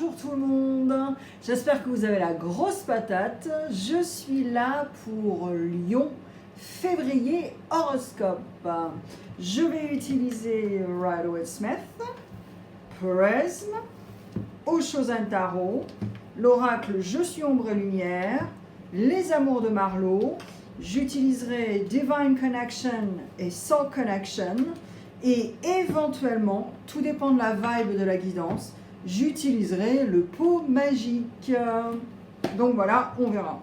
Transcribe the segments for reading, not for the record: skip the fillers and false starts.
Bonjour tout le monde, j'espère que vous avez la grosse patate. Je suis là pour Lion, février horoscope. Je vais utiliser Rider-Waite-Smith, Prism, Oshozen Tarot, l'oracle Je suis ombre et lumière, les amours de Marlowe. J'utiliserai Divine Connection et Soul Connection. Et éventuellement, tout dépend de la vibe de la guidance, j'utiliserai le pot magique. Donc voilà, on verra.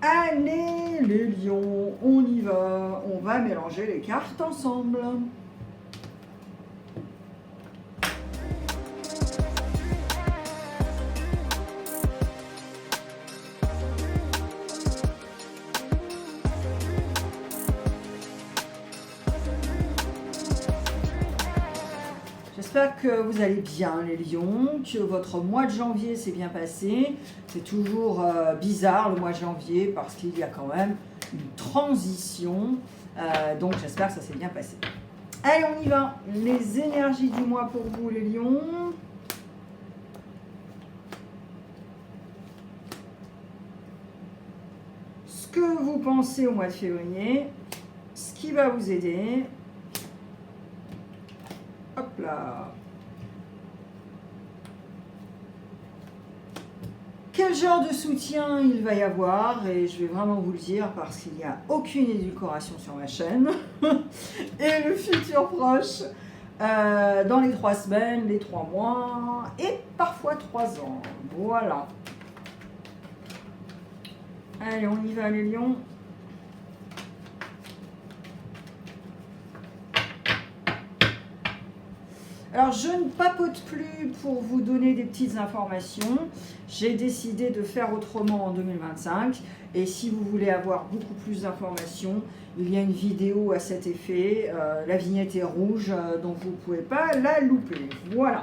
Allez les lions, on y va. On va mélanger les cartes ensemble. J'espère que vous allez bien les lions, que votre mois de janvier s'est bien passé. C'est toujours bizarre le mois de janvier parce qu'il y a quand même une transition. Donc j'espère que ça s'est bien passé. Allez, on y va. Les énergies du mois pour vous les lions. Ce que vous pensez au mois de février. Ce qui va vous aider. Hop là. Quel genre de soutien il va y avoir? Et je vais vraiment vous le dire parce qu'il n'y a aucune édulcoration sur ma chaîne. Et le futur proche, dans les 3 semaines, les 3 mois et parfois 3 ans. Voilà. Allez, on y va les lions. Alors, je ne papote plus pour vous donner des petites informations. J'ai décidé de faire autrement en 2025. Et si vous voulez avoir beaucoup plus d'informations, il y a une vidéo à cet effet. La vignette est rouge, donc vous ne pouvez pas la louper. Voilà.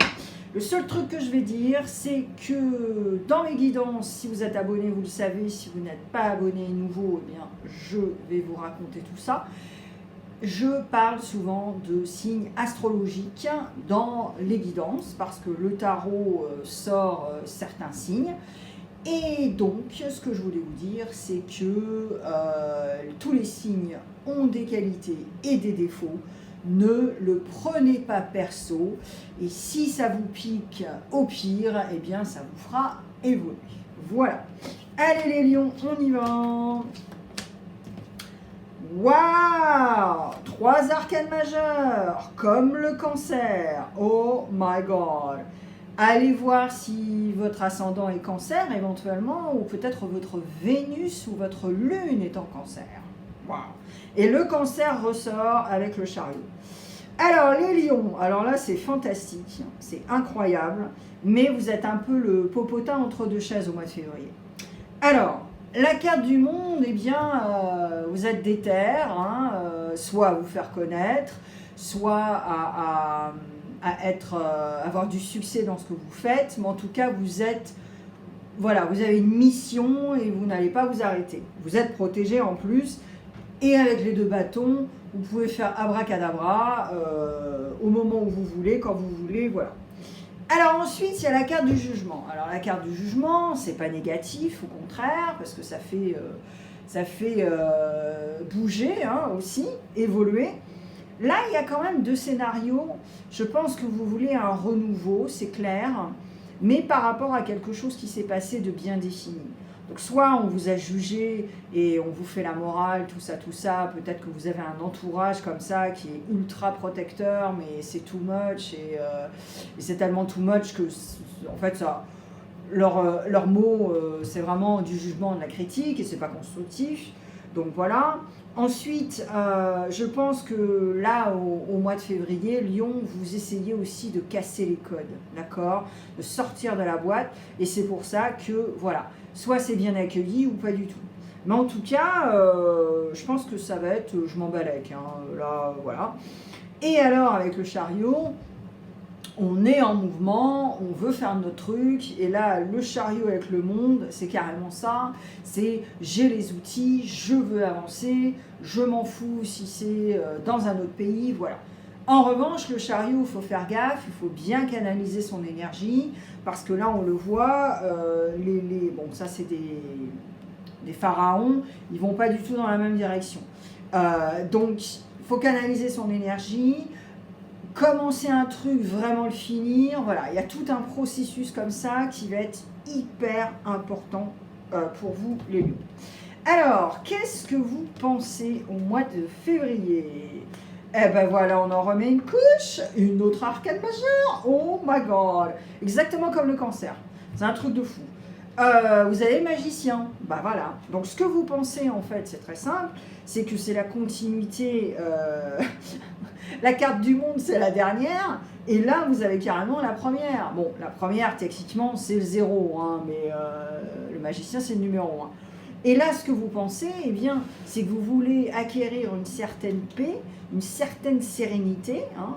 Le seul truc que je vais dire, c'est que dans mes guidances, si vous êtes abonné, vous le savez. Si vous n'êtes pas abonné nouveau, eh bien, je vais vous raconter tout ça. Je parle souvent de signes astrologiques dans les guidances parce que le tarot sort certains signes. Et donc, ce que je voulais vous dire, c'est que tous les signes ont des qualités et des défauts. Ne le prenez pas perso. Et si ça vous pique au pire, eh bien, ça vous fera évoluer. Voilà. Allez les lions, on y va. Waouh! 3 arcanes majeures, comme le cancer. Oh my god! Allez voir si votre ascendant est cancer éventuellement, ou peut-être votre Vénus ou votre Lune est en cancer. Waouh! Et le cancer ressort avec le chariot. Alors les lions, alors là c'est fantastique, c'est incroyable, mais vous êtes un peu le popotin entre deux chaises au mois de février. Alors, la carte du monde, eh bien, vous êtes déter, hein, soit à vous faire connaître, soit à avoir du succès dans ce que vous faites, mais en tout cas, vous êtes, voilà, vous avez une mission et vous n'allez pas vous arrêter. Vous êtes protégé en plus, et avec les 2 bâtons, vous pouvez faire abracadabra au moment où vous voulez, quand vous voulez, voilà. Alors ensuite, il y a la carte du jugement. Alors la carte du jugement, c'est pas négatif, au contraire, parce que ça fait bouger hein, aussi, évoluer. Là, il y a quand même 2 scénarios. Je pense que vous voulez un renouveau, c'est clair, mais par rapport à quelque chose qui s'est passé de bien défini. Donc soit on vous a jugé et on vous fait la morale, tout ça, peut-être que vous avez un entourage comme ça qui est ultra protecteur, mais c'est too much et c'est tellement too much que en fait ça, leur mot c'est vraiment du jugement, de la critique et c'est pas constructif. Donc voilà. Ensuite, je pense que là, au mois de février, Lion, vous essayez aussi de casser les codes, d'accord? De sortir de la boîte. Et c'est pour ça que, voilà, soit c'est bien accueilli ou pas du tout. Mais en tout cas, je pense que ça va être, je m'en balèque, hein, là, voilà. Et alors, avec le chariot, on est en mouvement, on veut faire notre truc, et là, le chariot avec le monde, c'est carrément ça, c'est j'ai les outils, je veux avancer, je m'en fous si c'est dans un autre pays, voilà. En revanche, le chariot, il faut faire gaffe, il faut bien canaliser son énergie, parce que là, on le voit, bon, ça c'est des pharaons, ils vont pas du tout dans la même direction. Donc, il faut canaliser son énergie, commencer un truc, vraiment le finir. Voilà, il y a tout un processus comme ça qui va être hyper important pour vous, les lions. Alors, qu'est-ce que vous pensez au mois de février? Eh ben voilà, on en remet une couche, une autre arcane majeure. Oh my god! Exactement comme le cancer. C'est un truc de fou. Vous avez le magicien. Bah voilà. Donc ce que vous pensez en fait, c'est très simple. C'est que c'est la continuité. La carte du monde, c'est la dernière. Et là, vous avez carrément la première. Bon, la première, techniquement, c'est le 0. Hein, mais le magicien, c'est le numéro 1. Et là, ce que vous pensez, eh bien, c'est que vous voulez acquérir une certaine paix, une certaine sérénité, hein,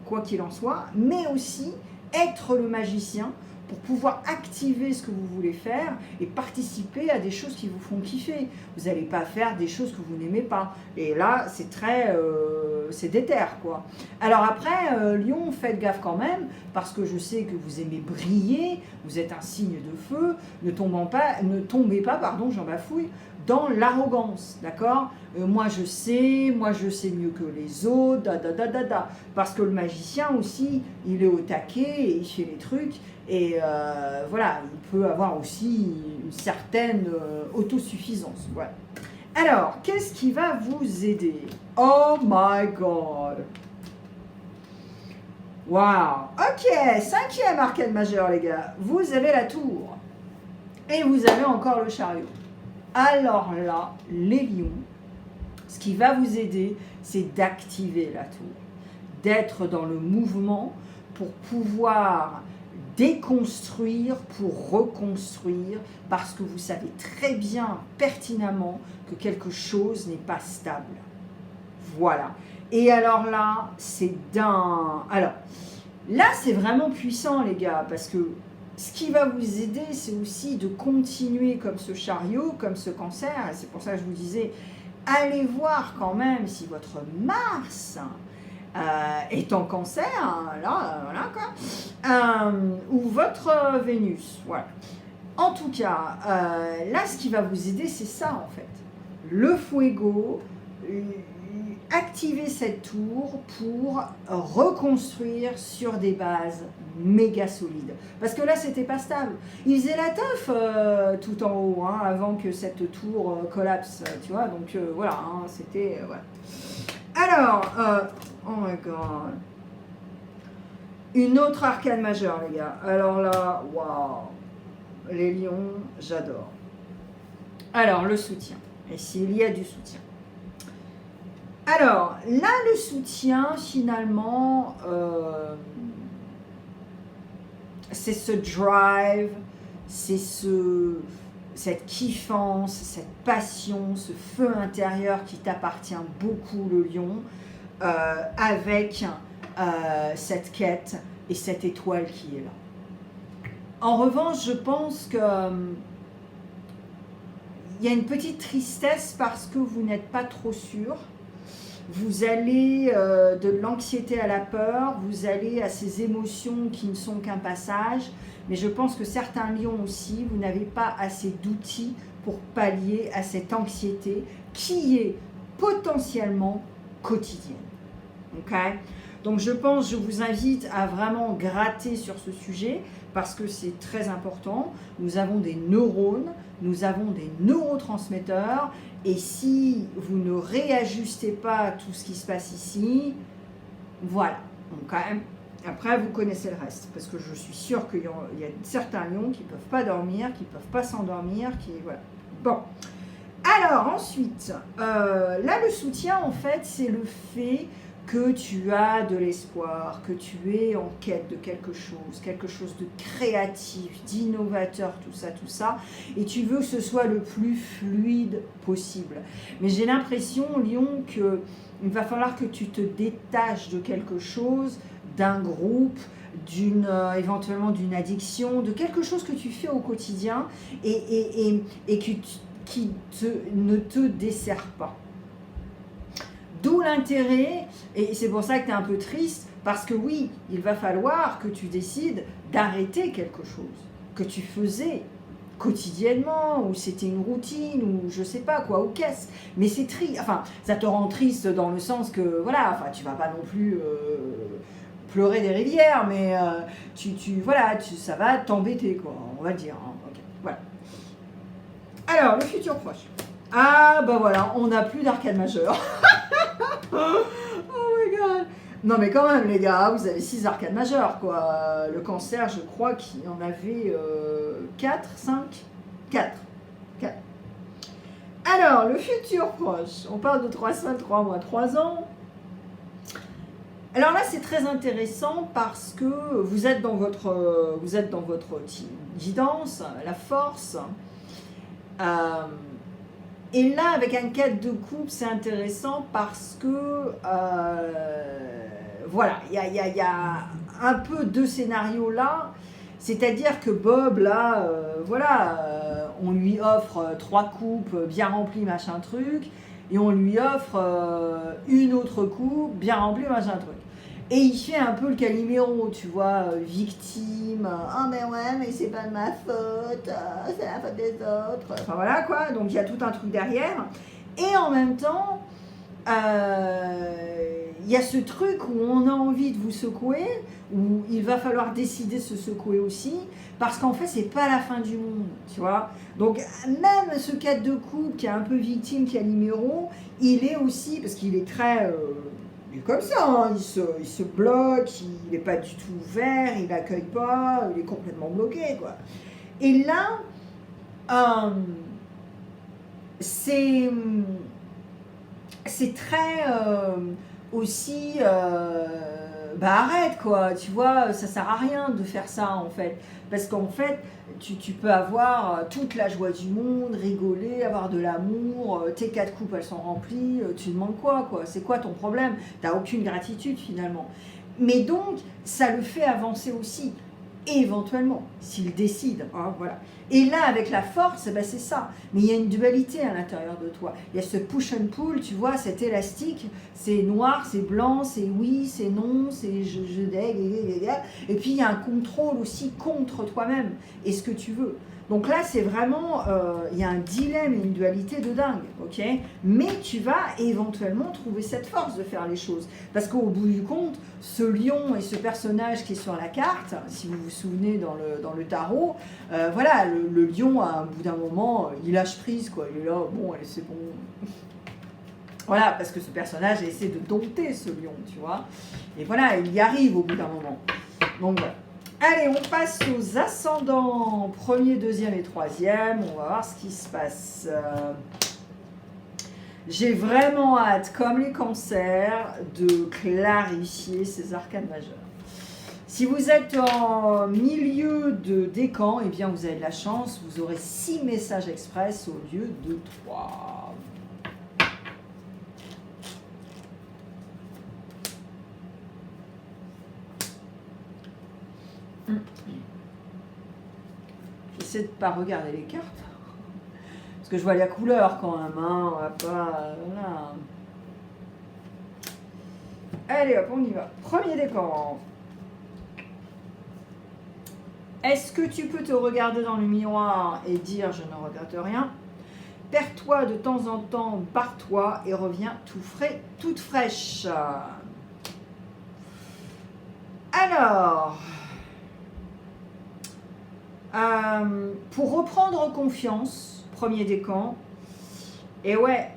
quoi qu'il en soit, mais aussi être le magicien pour pouvoir activer ce que vous voulez faire et participer à des choses qui vous font kiffer. Vous n'allez pas faire des choses que vous n'aimez pas. Et là, c'est très... c'est déter, quoi. Alors après, Lion, faites gaffe quand même, parce que je sais que vous aimez briller, vous êtes un signe de feu, ne tombez pas, pardon, j'en bafouille, dans l'arrogance, d'accord? Moi je sais mieux que les autres, parce que le magicien aussi, il est au taquet, et il fait les trucs, et voilà, il peut avoir aussi une certaine autosuffisance, voilà. Alors, qu'est-ce qui va vous aider? Oh my god! Wow! Ok, 5e arcane majeure, les gars. Vous avez la tour. Et vous avez encore le chariot. Alors là, les lions, ce qui va vous aider, c'est d'activer la tour. D'être dans le mouvement pour pouvoir déconstruire pour reconstruire, parce que vous savez très bien, pertinemment, que quelque chose n'est pas stable. Voilà. Et alors là, c'est dingue. Alors, là, c'est vraiment puissant, les gars, parce que ce qui va vous aider, c'est aussi de continuer comme ce chariot, comme ce cancer. Et c'est pour ça que je vous disais, allez voir quand même si votre Mars est en cancer, là, voilà quoi, ou votre Vénus, voilà. En tout cas, là, ce qui va vous aider, c'est ça, en fait. Le fuego, activer cette tour pour reconstruire sur des bases méga solides. Parce que là, c'était pas stable. Il faisait la teuf tout en haut, hein, avant que cette tour collapse, tu vois. Donc voilà, hein, c'était... voilà. Alors, oh my god. Une autre arcane majeure, les gars. Alors là, waouh. Les lions, j'adore. Alors, le soutien. Et s'il y a du soutien. Alors, là, le soutien, finalement, c'est ce drive, c'est cette kiffance, cette passion, ce feu intérieur qui t'appartient beaucoup, le lion, avec cette quête et cette étoile qui est là. En revanche, je pense que il y a une petite tristesse parce que vous n'êtes pas trop sûr. Vous allez de l'anxiété à la peur, vous allez à ces émotions qui ne sont qu'un passage, mais je pense que certains lions aussi, vous n'avez pas assez d'outils pour pallier à cette anxiété qui est potentiellement quotidienne. Ok ? Donc je vous invite à vraiment gratter sur ce sujet parce que c'est très important. Nous avons des neurones, nous avons des neurotransmetteurs et si vous ne réajustez pas tout ce qui se passe ici, voilà. Donc quand même, après vous connaissez le reste parce que je suis sûre qu'il y a certains lions qui ne peuvent pas dormir, qui ne peuvent pas s'endormir, voilà. Bon. Alors ensuite, là le soutien en fait c'est le fait que tu as de l'espoir, que tu es en quête de quelque chose de créatif, d'innovateur, tout ça, et tu veux que ce soit le plus fluide possible. Mais j'ai l'impression, Lion, qu'il va falloir que tu te détaches de quelque chose, d'un groupe, éventuellement d'une addiction, de quelque chose que tu fais au quotidien et qui ne te dessert pas. D'où l'intérêt, et c'est pour ça que tu es un peu triste, parce que oui, il va falloir que tu décides d'arrêter quelque chose que tu faisais quotidiennement, ou c'était une routine, ou je sais pas quoi, ou qu'est-ce. Mais c'est triste, enfin, ça te rend triste dans le sens que, voilà, enfin, tu vas pas non plus pleurer des rivières, mais voilà, ça va t'embêter, quoi, on va dire. Hein. Ok, voilà. Alors, le futur proche. Ah, bah voilà, on n'a plus d'arcade majeur. Oh my god. Non mais quand même les gars, vous avez 6 arcades majeures quoi. Le cancer, je crois qu'il en avait 4, 5, 4. 4. Alors, le futur proche. On parle de 3 semaines, 3 mois, 3 ans. Alors là, c'est très intéressant parce que vous êtes dans votre guidance, la force. Et là, avec un 4 de coupe, c'est intéressant parce que, voilà, il y a un peu deux scénarios là. C'est-à-dire que Bob, là, voilà, on lui offre 3 coupes bien remplies, machin truc, et on lui offre une autre coupe bien remplie, machin truc. Et il fait un peu le Calimero, tu vois, victime. Ah, mais ouais, mais c'est pas de ma faute, c'est la faute des autres. Enfin voilà quoi, donc il y a tout un truc derrière. Et en même temps, il y a ce truc où on a envie de vous secouer, où il va falloir décider de se secouer aussi, parce qu'en fait, c'est pas la fin du monde, tu vois. Donc, même ce 4 de coupe qui est un peu victime, Calimero, il est aussi, parce qu'il est très. Il est comme ça, hein. Il se bloque, il n'est pas du tout ouvert, il n'accueille pas, il est complètement bloqué, quoi. Et là, c'est très aussi, bah arrête, quoi, tu vois, ça sert à rien de faire ça, en fait. Parce qu'en fait, tu peux avoir toute la joie du monde, rigoler, avoir de l'amour, tes 4 coupes elles sont remplies, tu demandes quoi, c'est quoi ton problème? T'as aucune gratitude finalement. Mais donc, ça le fait avancer aussi, éventuellement, s'il décide, hein, voilà. Et là, avec la force, ben c'est ça. Mais il y a une dualité à l'intérieur de toi. Il y a ce push and pull, tu vois, cet élastique, c'est noir, c'est blanc, c'est oui, c'est non, c'est je et puis il y a un contrôle aussi contre toi-même et ce que tu veux. Donc là, c'est vraiment, il y a un dilemme et une dualité de dingue, ok? Mais tu vas éventuellement trouver cette force de faire les choses. Parce qu'au bout du compte, ce lion et ce personnage qui est sur la carte, si vous vous souvenez dans le tarot, voilà, le lion, à un bout d'un moment, il lâche prise, quoi. Il est là, bon, allez, c'est bon. Voilà, parce que ce personnage essaie de dompter ce lion, tu vois. Et voilà, il y arrive au bout d'un moment. Donc voilà. Allez, on passe aux ascendants, premier, deuxième et troisième. On va voir ce qui se passe. J'ai vraiment hâte, comme les cancers, de clarifier ces arcanes majeures. Si vous êtes en milieu de décan, eh bien vous avez de la chance, vous aurez 6 messages express au lieu de 3. J'essaie de ne pas regarder les cartes. Parce que je vois la couleur quand même. Hein, on va pas. Voilà. Allez hop, on y va. Premier décan. Est-ce que tu peux te regarder dans le miroir et dire je ne regrette rien? Perds-toi de temps en temps, barre-toi et reviens tout frais, toute fraîche. Alors. Pour reprendre confiance, premier décan, et ouais,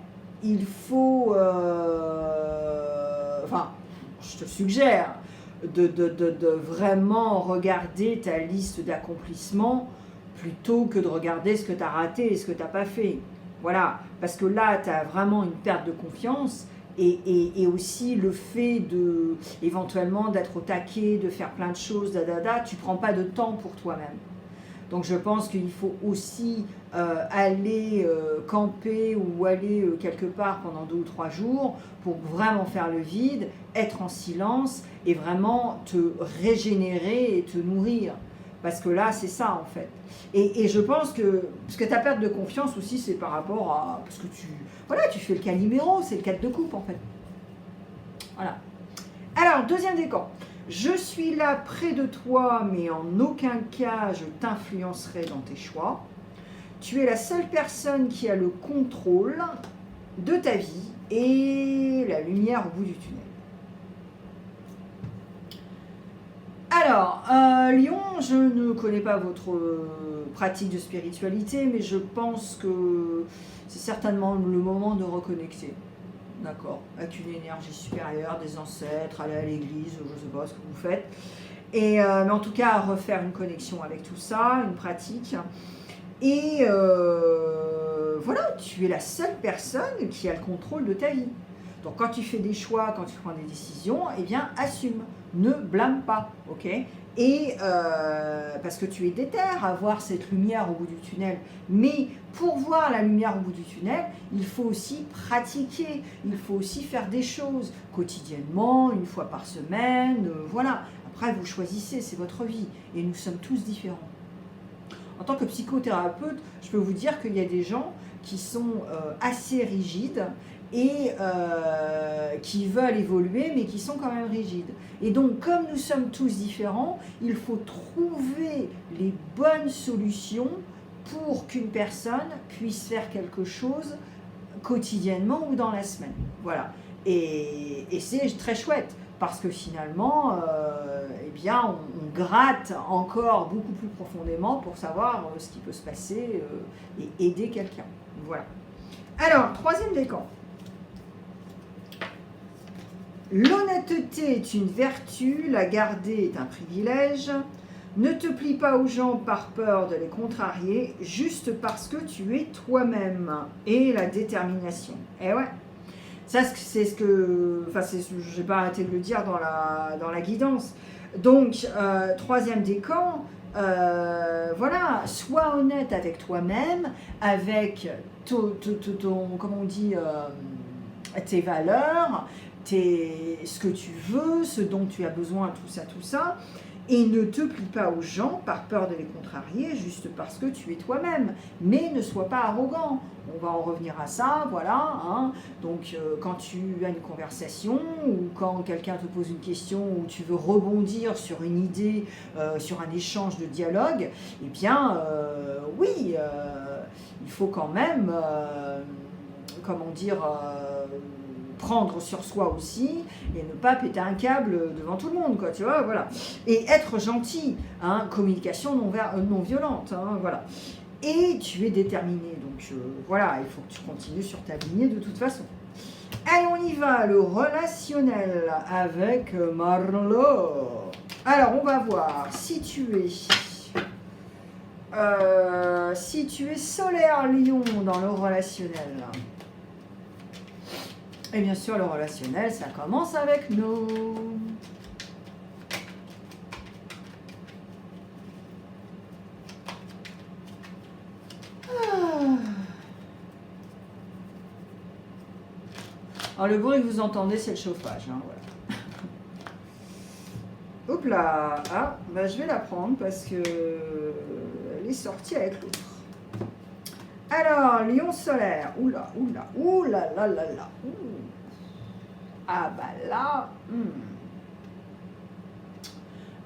il faut, enfin, je te suggère de vraiment regarder ta liste d'accomplissements plutôt que de regarder ce que tu as raté et ce que tu n'as pas fait. Voilà, parce que là, tu as vraiment une perte de confiance. Et aussi le fait de éventuellement d'être au taquet, de faire plein de choses, tu ne prends pas de temps pour toi-même. Donc je pense qu'il faut aussi aller camper ou aller quelque part pendant 2 ou 3 jours pour vraiment faire le vide, être en silence et vraiment te régénérer et te nourrir. Parce que là, c'est ça en fait. Et je pense que, parce que ta perte de confiance aussi, c'est par rapport à, parce que tu fais le Calimero, c'est le 4 de coupe en fait. Voilà. Alors, deuxième décan. Je suis là près de toi, mais en aucun cas je t'influencerai dans tes choix. Tu es la seule personne qui a le contrôle de ta vie et la lumière au bout du tunnel. Alors, Lion, je ne connais pas votre pratique de spiritualité, mais je pense que c'est certainement le moment de reconnecter. D'accord, avec une énergie supérieure, des ancêtres, aller à l'église, je ne sais pas ce que vous faites. Et, mais en tout cas, refaire une connexion avec tout ça, une pratique. Et voilà, tu es la seule personne qui a le contrôle de ta vie. Donc quand tu fais des choix, quand tu prends des décisions, eh bien assume, ne blâme pas, ok? Et parce que tu es déter à voir cette lumière au bout du tunnel. Mais pour voir la lumière au bout du tunnel, il faut aussi pratiquer, il faut aussi faire des choses quotidiennement, une fois par semaine, voilà. Après, vous choisissez, c'est votre vie, et nous sommes tous différents. En tant que psychothérapeute, je peux vous dire qu'il y a des gens qui sont assez rigides et qui veulent évoluer, mais qui sont quand même rigides. Et donc, comme nous sommes tous différents, il faut trouver les bonnes solutions pour qu'une personne puisse faire quelque chose quotidiennement ou dans la semaine. Voilà. Et c'est très chouette. Parce que finalement, eh bien, on gratte encore beaucoup plus profondément pour savoir ce qui peut se passer et aider quelqu'un. Voilà. Alors, troisième décan. L'honnêteté est une vertu, la garder est un privilège. Ne te plie pas aux gens par peur de les contrarier, juste parce que tu es toi-même. Et la détermination. Eh ouais. Ça, c'est ce que... Enfin, je n'ai pas arrêté de le dire dans la guidance. Donc, troisième décan, voilà, sois honnête avec toi-même, avec comment on dit, tes valeurs, ce que tu veux, ce dont tu as besoin, tout ça. Et ne te plie pas aux gens par peur de les contrarier, juste parce que tu es toi-même. Mais ne sois pas arrogant. On va en revenir à ça, voilà. Hein. Donc, quand tu as une conversation ou quand quelqu'un te pose une question ou tu veux rebondir sur une idée, sur un échange de dialogue, eh bien, oui, il faut quand même, comment dire... prendre sur soi aussi et ne pas péter un câble devant tout le monde, quoi, tu vois, voilà. Et être gentil, hein, communication non violente, hein, voilà. Et tu es déterminé, donc voilà, il faut que tu continues sur ta lignée de toute façon. Allez, on y va, le relationnel avec Marlo. Alors, on va voir si tu es solaire Lion dans le relationnel. Et bien sûr, le relationnel, ça commence avec nous. Alors, le bruit que vous entendez, c'est le chauffage. Hein, voilà. Hop là. Ah, bah, je vais la prendre parce que elle est sortie avec l'autre. Alors, lion solaire. Oula, oula, oula, là, là, là. Ouh. Ah, bah là.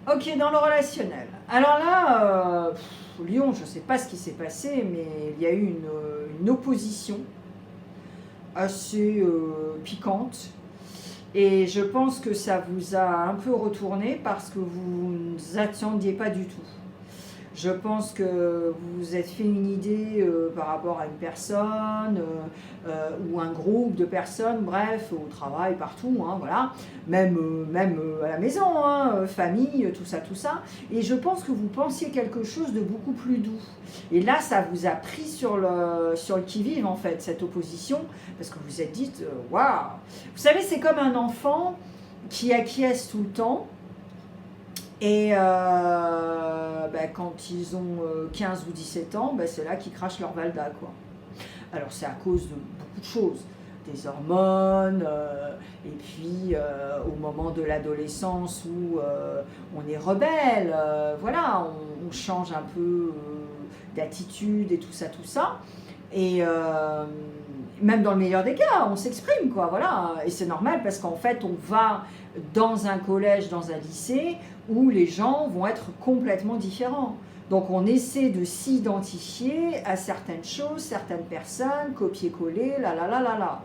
Ok, dans le relationnel. Alors là, lion, je ne sais pas ce qui s'est passé, mais il y a eu une opposition assez piquante. Et je pense que ça vous a un peu retourné parce que vous ne vous attendiez pas du tout. Je pense que vous vous êtes fait une idée par rapport à une personne ou un groupe de personnes, bref, au travail, partout, hein, voilà, même à la maison, hein, famille, tout ça. Et je pense que vous pensiez quelque chose de beaucoup plus doux. Et là, ça vous a pris sur le qui-vive, en fait, cette opposition, parce que vous vous êtes dit, waouh. Vous savez, c'est comme un enfant qui acquiesce tout le temps. Et quand ils ont 15 ou 17 ans, c'est là qu'ils crachent leur valda, quoi. Alors c'est à cause de beaucoup de choses, des hormones, et puis au moment de l'adolescence où on est rebelle, voilà, on change un peu d'attitude et tout ça. Et même dans le meilleur des cas, on s'exprime, quoi, voilà. Et c'est normal parce qu'en fait, on va dans un collège, dans un lycée, où les gens vont être complètement différents. Donc on essaie de s'identifier à certaines choses, certaines personnes, copier-coller,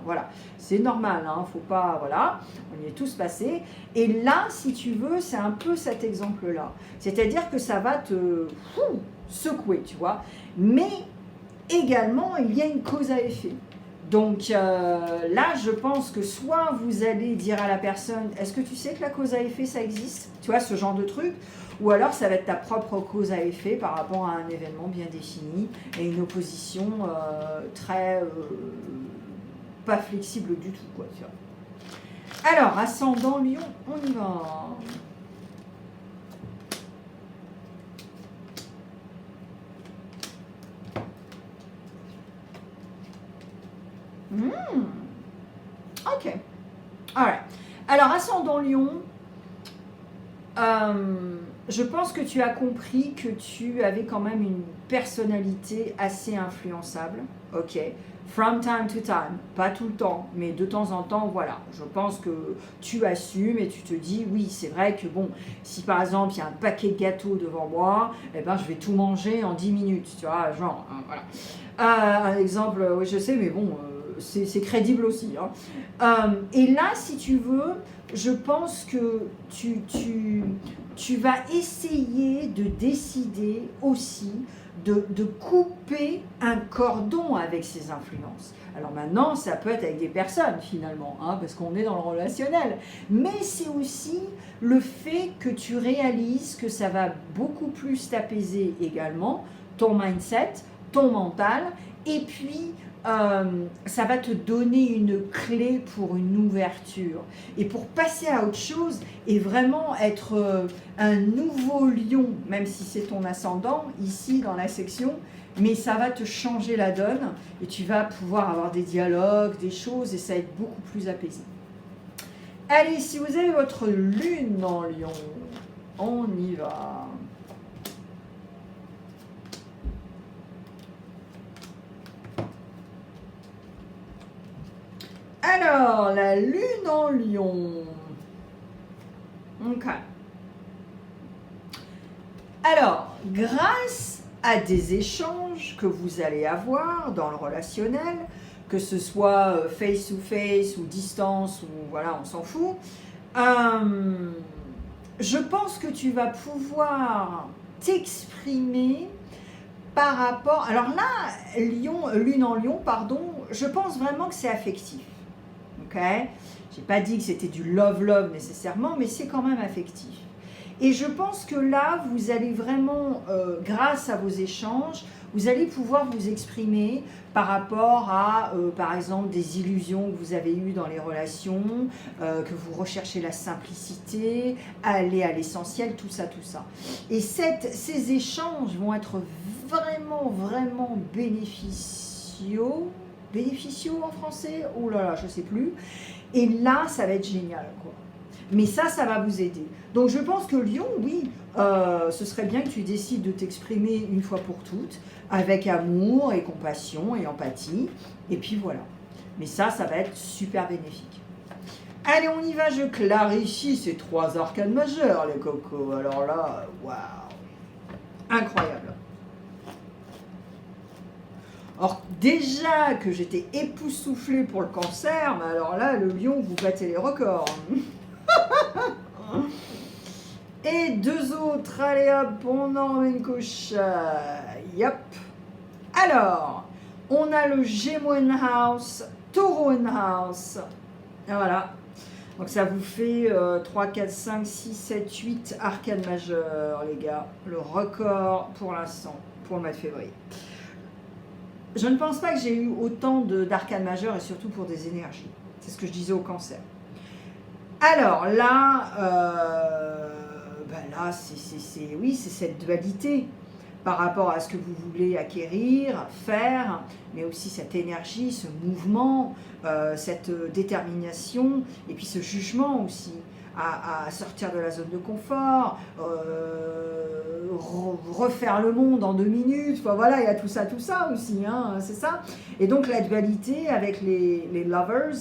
voilà. C'est normal, hein, faut pas, voilà, on y est tous passés. Et là, si tu veux, c'est un peu cet exemple-là. C'est-à-dire que ça va te secouer, tu vois. Mais également, il y a une cause à effet. Donc là, je pense que soit vous allez dire à la personne, est-ce que tu sais que la cause à effet, ça existe? Tu vois, ce genre de truc. Ou alors, ça va être ta propre cause à effet par rapport à un événement bien défini et une opposition très pas flexible du tout, quoi, tu vois. Alors, ascendant Lion, on y va. Ok. Alright. Alors, ascendant Lion, je pense que tu as compris que tu avais quand même une personnalité assez influençable. Ok. From time to time. Pas tout le temps, mais de temps en temps, voilà. Je pense que tu assumes et tu te dis, oui, c'est vrai que bon, si par exemple, il y a un paquet de gâteaux devant moi, eh ben, je vais tout manger en 10 minutes, tu vois, genre, hein, voilà. Un exemple, oui, je sais, mais bon, c'est crédible aussi. Hein. Et là, si tu veux, je pense que tu vas essayer de décider aussi de couper un cordon avec ces influences. Alors maintenant, ça peut être avec des personnes finalement, hein, parce qu'on est dans le relationnel. Mais c'est aussi le fait que tu réalises que ça va beaucoup plus t'apaiser également, ton mindset, ton mental, et puis ça va te donner une clé pour une ouverture et pour passer à autre chose et vraiment être un nouveau lion, même si c'est ton ascendant ici dans la section, mais ça va te changer la donne et tu vas pouvoir avoir des dialogues, des choses et ça va être beaucoup plus apaisé. Allez, si vous avez votre lune en Lion, on y va. Alors, la lune en Lion. Ok. Alors, grâce à des échanges que vous allez avoir dans le relationnel, que ce soit face-to-face ou distance, ou voilà, on s'en fout, je pense que tu vas pouvoir t'exprimer par rapport... Alors là, lune en Lion, pardon, je pense vraiment que c'est affectif. Ok ? J'ai pas dit que c'était du love nécessairement, mais c'est quand même affectif. Et je pense que là, vous allez vraiment, grâce à vos échanges, vous allez pouvoir vous exprimer par rapport à, par exemple, des illusions que vous avez eues dans les relations, que vous recherchez la simplicité, aller à l'essentiel, tout ça. Et ces échanges vont être vraiment bénéficiaux en français, oh là là, je sais plus. Et là, ça va être génial, quoi. Mais ça va vous aider. Donc je pense que Lion, oui, ce serait bien que tu décides de t'exprimer une fois pour toutes, avec amour et compassion et empathie, et puis voilà. Mais ça va être super bénéfique. Allez, on y va, je clarifie ces 3 arcanes majeures, les cocos. Alors là, waouh, incroyable. Or, déjà que j'étais époustouflée pour le Cancer, mais alors là, le Lion, vous battez les records. Et 2 autres, allez hop, on en met une couche. Yep. Alors, on a le Gémeaux in house, Taureau in house. Voilà. Donc ça vous fait 3, 4, 5, 6, 7, 8 arcanes majeures, les gars. Le record pour l'instant, pour le mois de février. Je ne pense pas que j'ai eu autant d'arcanes majeures et surtout pour des énergies. C'est ce que je disais au Cancer. Alors là, là c'est cette dualité par rapport à ce que vous voulez acquérir, faire, mais aussi cette énergie, ce mouvement, cette détermination et puis ce jugement aussi. à sortir de la zone de confort, refaire le monde en 2 minutes, enfin, voilà, il y a tout ça aussi, hein, c'est ça. Et donc la dualité avec les lovers,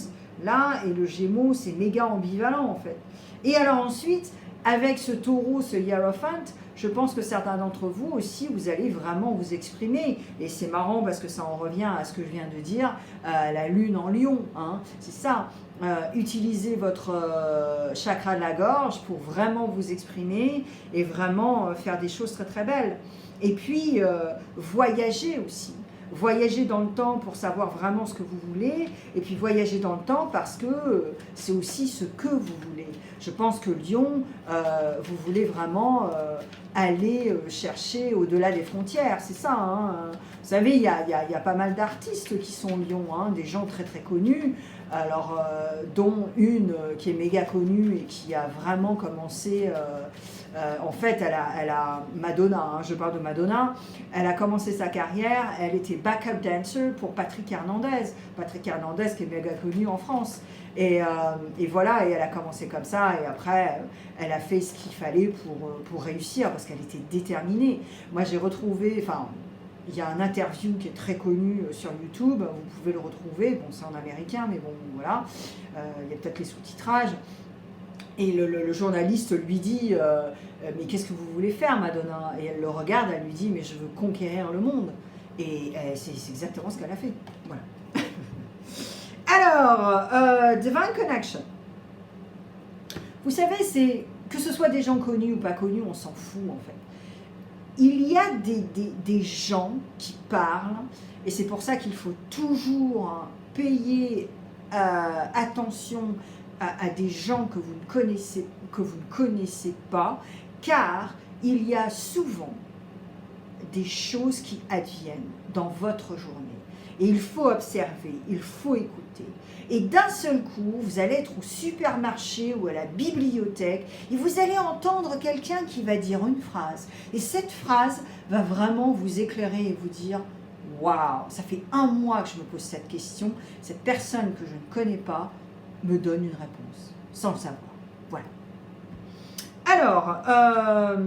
là, et le Gémeaux, c'est méga ambivalent en fait. Et alors ensuite, avec ce taureau, ce Hiérophante, je pense que certains d'entre vous aussi, vous allez vraiment vous exprimer. Et c'est marrant parce que ça en revient à ce que je viens de dire, la lune en lion, hein, c'est ça. Utilisez votre chakra de la gorge pour vraiment vous exprimer et vraiment faire des choses très très belles. Et puis, voyager aussi. Voyager dans le temps pour savoir vraiment ce que vous voulez, et puis voyager dans le temps parce que c'est aussi ce que vous voulez. Je pense que Lion, vous voulez vraiment aller chercher au-delà des frontières, c'est ça. Hein. Vous savez, il y a pas mal d'artistes qui sont Lion, hein, des gens très très connus, alors dont une qui est méga connue et qui a vraiment commencé... en fait, elle a Madonna, hein, je parle de Madonna, elle a commencé sa carrière, elle était backup dancer pour Patrick Hernandez. Patrick Hernandez qui est méga connu en France. Et voilà, et elle a commencé comme ça, et après, elle a fait ce qu'il fallait pour réussir, parce qu'elle était déterminée. Moi, j'ai retrouvé, enfin, il y a un interview qui est très connu sur YouTube, vous pouvez le retrouver, bon, c'est en américain, mais bon, voilà, il y a peut-être les sous-titrages. Et le journaliste lui dit mais qu'est-ce que vous voulez faire, Madonna? Et elle le regarde, elle lui dit mais je veux conquérir le monde. Et c'est exactement ce qu'elle a fait. Voilà. Alors, Divine Connection. Vous savez, c'est que ce soit des gens connus ou pas connus, on s'en fout en fait. Il y a des gens qui parlent, et c'est pour ça qu'il faut toujours payer attention à des gens que vous ne connaissez pas, car il y a souvent des choses qui adviennent dans votre journée. Et il faut observer, il faut écouter. Et d'un seul coup, vous allez être au supermarché ou à la bibliothèque et vous allez entendre quelqu'un qui va dire une phrase. Et cette phrase va vraiment vous éclairer et vous dire « Waouh, ça fait 1 mois que je me pose cette question, cette personne que je ne connais pas me donne une réponse, sans le savoir. » Voilà. Alors,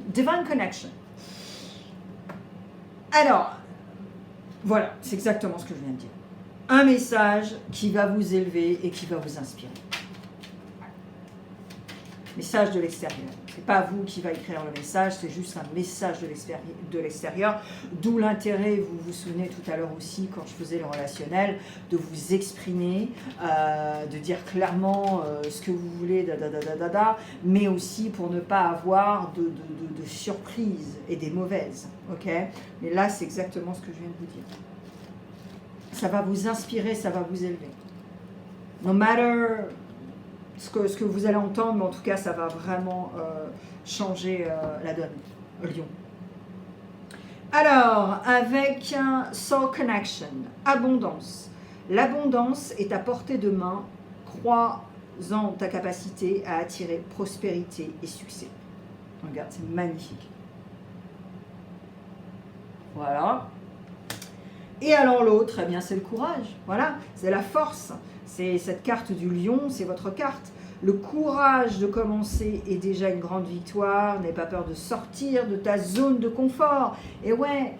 Divine Connection. Alors, voilà, c'est exactement ce que je viens de dire. Un message qui va vous élever et qui va vous inspirer. Message de l'extérieur. Ce n'est pas vous qui va écrire le message, c'est juste un message de l'extérieur. D'où l'intérêt, vous vous souvenez tout à l'heure aussi, quand je faisais le relationnel, de vous exprimer, de dire clairement ce que vous voulez, mais aussi pour ne pas avoir de surprises et des mauvaises. Okay, mais là, c'est exactement ce que je viens de vous dire. Ça va vous inspirer, ça va vous élever. No matter ce que vous allez entendre, mais en tout cas, ça va vraiment changer la donne. Lion. Alors, avec un Soul Connection, abondance. L'abondance est à portée de main, crois-en ta capacité à attirer prospérité et succès. Regarde, c'est magnifique. Voilà. Et alors l'autre, eh bien c'est le courage, voilà, c'est la force, c'est cette carte du lion, c'est votre carte. Le courage de commencer est déjà une grande victoire, n'aie pas peur de sortir de ta zone de confort. Et ouais,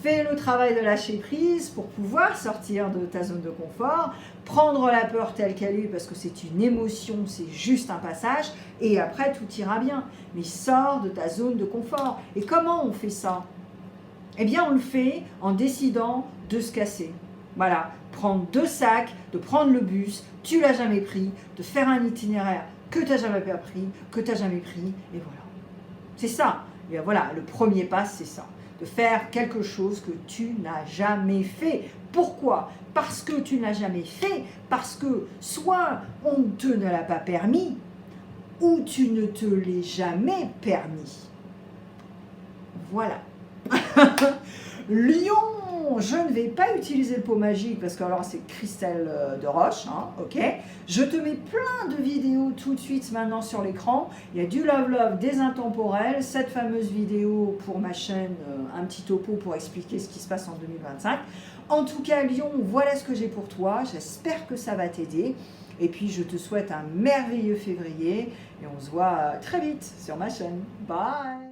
fais le travail de lâcher prise pour pouvoir sortir de ta zone de confort, prendre la peur telle qu'elle est parce que c'est une émotion, c'est juste un passage, et après tout ira bien. Mais sors de ta zone de confort. Et comment on fait ça ? Eh bien, on le fait en décidant de se casser. Voilà, prendre 2 sacs, de prendre le bus, tu l'as jamais pris, de faire un itinéraire que tu n'as jamais pris, et voilà. C'est ça. Et bien, voilà, le premier pas, c'est ça. De faire quelque chose que tu n'as jamais fait. Pourquoi ? Parce que tu n'as jamais fait, parce que soit on ne te l'a pas permis, ou tu ne te l'es jamais permis. Voilà. Lion, je ne vais pas utiliser le pot magique parce que alors c'est cristal de roche, hein, ok. Je te mets plein de vidéos tout de suite maintenant sur l'écran. Il y a du love, des intemporels, cette fameuse vidéo pour ma chaîne, un petit topo pour expliquer ce qui se passe en 2025. En tout cas, Lion, voilà ce que j'ai pour toi. J'espère que ça va t'aider. Et puis je te souhaite un merveilleux février et on se voit très vite sur ma chaîne. Bye!